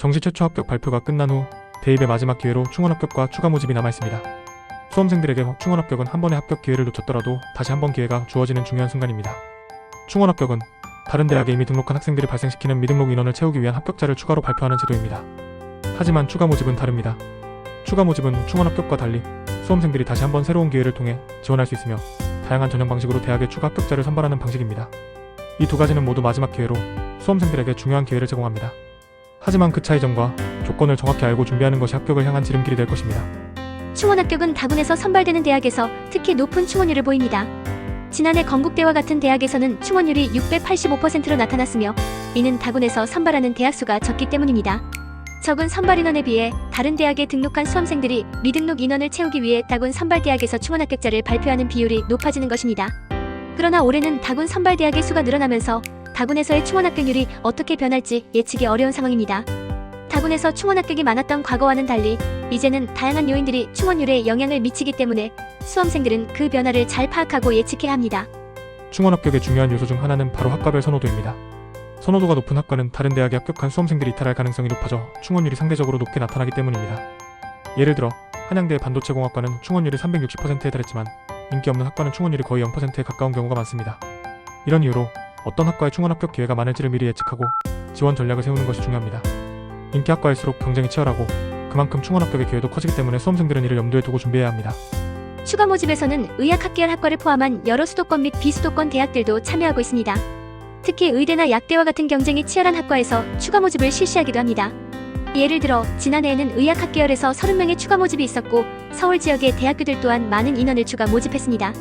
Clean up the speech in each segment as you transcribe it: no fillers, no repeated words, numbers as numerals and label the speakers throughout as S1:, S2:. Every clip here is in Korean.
S1: 정시 최초 합격 발표가 끝난 후 대입의 마지막 기회로 충원 합격과 추가 모집이 남아있습니다. 수험생들에게 충원 합격은 한 번의 합격 기회를 놓쳤더라도 다시 한 번 기회가 주어지는 중요한 순간입니다. 충원 합격은 다른 대학에 이미 등록한 학생들이 발생시키는 미등록 인원을 채우기 위한 합격자를 추가로 발표하는 제도입니다. 하지만 추가 모집은 다릅니다. 추가 모집은 충원 합격과 달리 수험생들이 다시 한 번 새로운 기회를 통해 지원할 수 있으며 다양한 전형 방식으로 대학의 추가 합격자를 선발하는 방식입니다. 이 두 가지는 모두 마지막 기회로 수험생들에게 중요한 기회를 제공합니다. 하지만 그 차이점과 조건을 정확히 알고 준비하는 것이 합격을 향한 지름길이 될 것입니다.
S2: 충원 합격은 다군에서 선발되는 대학에서 특히 높은 충원율을 보입니다. 지난해 건국대와 같은 대학에서는 충원율이 685%로 나타났으며 이는 다군에서 선발하는 대학 수가 적기 때문입니다. 적은 선발 인원에 비해 다른 대학에 등록한 수험생들이 미등록 인원을 채우기 위해 다군 선발대학에서 충원 합격자를 발표하는 비율이 높아지는 것입니다. 그러나 올해는 다군 선발대학의 수가 늘어나면서 다군에서의 충원 합격률이 어떻게 변할지 예측이 어려운 상황입니다. 다군에서 충원 합격이 많았던 과거와는 달리 이제는 다양한 요인들이 충원율에 영향을 미치기 때문에 수험생들은 그 변화를 잘 파악하고 예측해야 합니다.
S1: 충원 합격의 중요한 요소 중 하나는 바로 학과별 선호도입니다. 선호도가 높은 학과는 다른 대학에 합격한 수험생들이 이탈할 가능성이 높아져 충원율이 상대적으로 높게 나타나기 때문입니다. 예를 들어 한양대 반도체공학과는 충원율이 360%에 달했지만 인기 없는 학과는 충원율이 거의 0%에 가까운 경우가 많습니다. 이런 이유로 어떤 학과에 충원 합격 기회가 많을지를 미리 예측하고 지원 전략을 세우는 것이 중요합니다. 인기 학과일수록 경쟁이 치열하고 그만큼 충원 합격의 기회도 커지기 때문에 수험생들은 이를 염두에 두고 준비해야 합니다.
S2: 추가 모집에서는 의학학 계열 학과를 포함한 여러 수도권 및 비수도권 대학들도 참여하고 있습니다. 특히 의대나 약대와 같은 경쟁이 치열한 학과에서 추가 모집을 실시하기도 합니다. 예를 들어 지난해에는 의학학 계열에서 30명의 추가 모집이 있었고 서울 지역의 대학교들 또한 많은 인원을 추가 모집했습니다.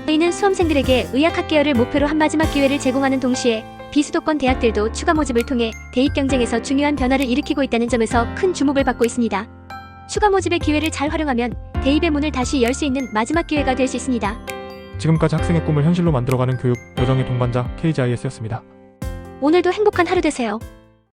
S2: 이는 수험생들에게 의학학 계열을 목표로 한 마지막 기회를 제공하는 동시에 비수도권 대학들도 추가 모집을 통해 대입 경쟁에서 중요한 변화를 일으키고 있다는 점에서 큰 주목을 받고 있습니다. 추가 모집의 기회를 잘 활용하면 대입의 문을 다시 열 수 있는 마지막 기회가 될 수 있습니다.
S1: 지금까지 학생의 꿈을 현실로 만들어가는 교육, 여정의 동반자 KGIS였습니다.
S2: 오늘도 행복한 하루 되세요.